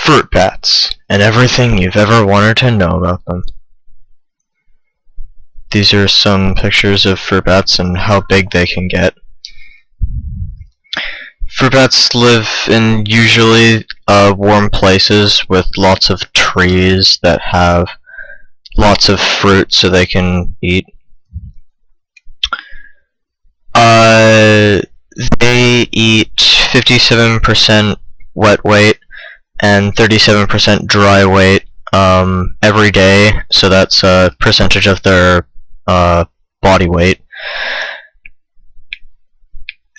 Fruit bats, and everything you've ever wanted to know about them. These are some pictures of fruit bats and how big they can get. Fruit bats live in usually warm places with lots of trees that have lots of fruit so they can eat. They eat 57% wet weight and 37% dry weight every day, so that's a percentage of their body weight.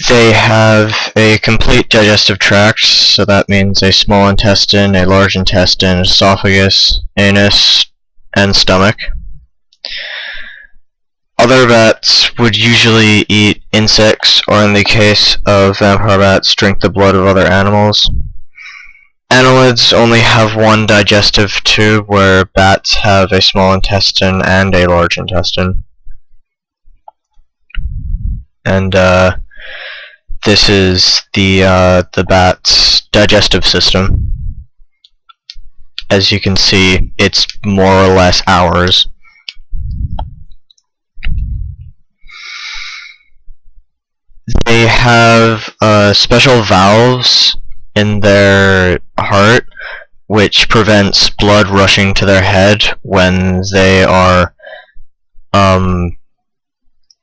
They have a complete digestive tract, so that means a small intestine, a large intestine, esophagus, anus, and stomach. Other bats would usually eat insects, or in the case of vampire bats, drink the blood of other animals. Annelids only have one digestive tube, where bats have a small intestine and a large intestine. And this is the bat's digestive system. As you can see, it's more or less ours. They have special valves in their heart which prevents blood rushing to their head when they are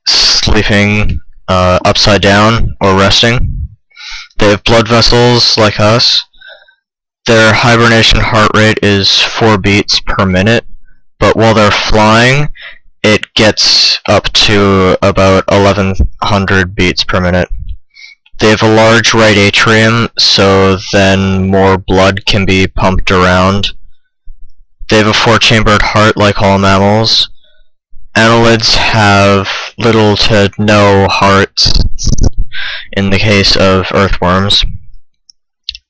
sleeping upside down or resting. They have blood vessels like us. Their hibernation heart rate is 4 beats per minute, but while they're flying, it gets up to about 1100 beats per minute. They have a large right atrium, so then more blood can be pumped around. They have a 4-chambered heart like all mammals. Annelids have little to no hearts in the case of earthworms,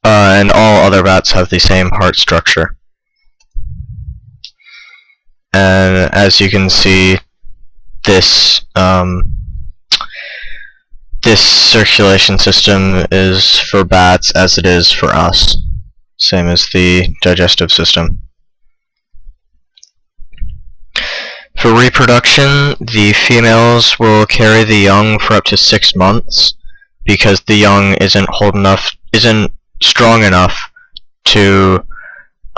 and all other bats have the same heart structure. And as you can see, this circulation system is for bats as it is for us, same as the digestive system. For reproduction, the females will carry the young for up to 6 months because the young isn't strong enough to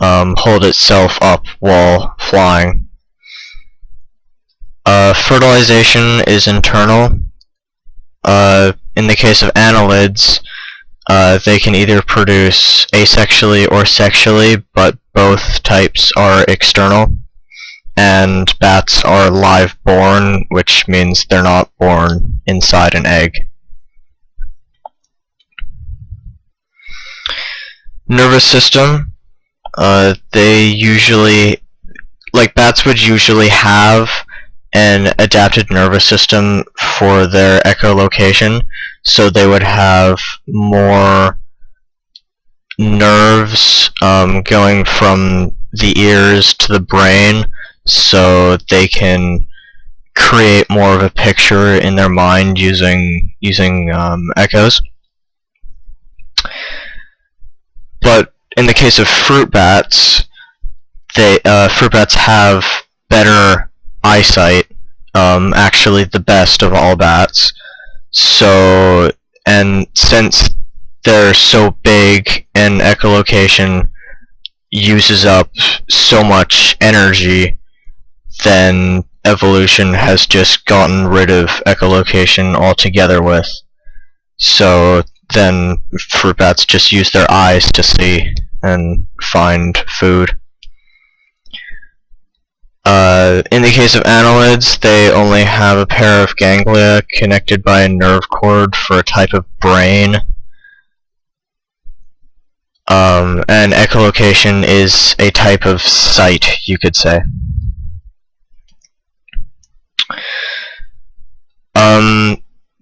hold itself up while flying. Fertilization is internal. In the case of annelids, they can either produce asexually or sexually, but both types are external. And bats are live born, which means they're not born inside an egg. Nervous system. They usually, like bats would usually have an adapted nervous system for their echolocation, so they would have more nerves going from the ears to the brain, so they can create more of a picture in their mind using echoes. But in the case of fruit bats, fruit bats have better eyesight, actually the best of all bats. So, and since they're so big and echolocation uses up so much energy, then evolution has just gotten rid of echolocation altogether with. So then fruit bats just use their eyes to see and find food. In the case of annelids, they only have a pair of ganglia connected by a nerve cord for a type of brain. And echolocation is a type of sight, you could say.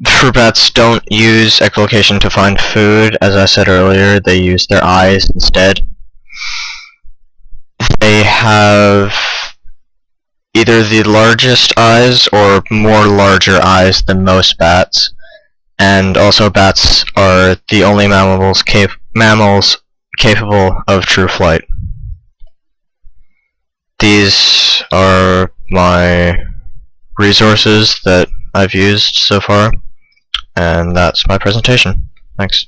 Fruit bats don't use echolocation to find food. As I said earlier, they use their eyes instead. They have either the largest eyes or more larger eyes than most bats, and also bats are the only mammals capable of true flight. These are my resources that I've used so far, and that's my presentation. Thanks.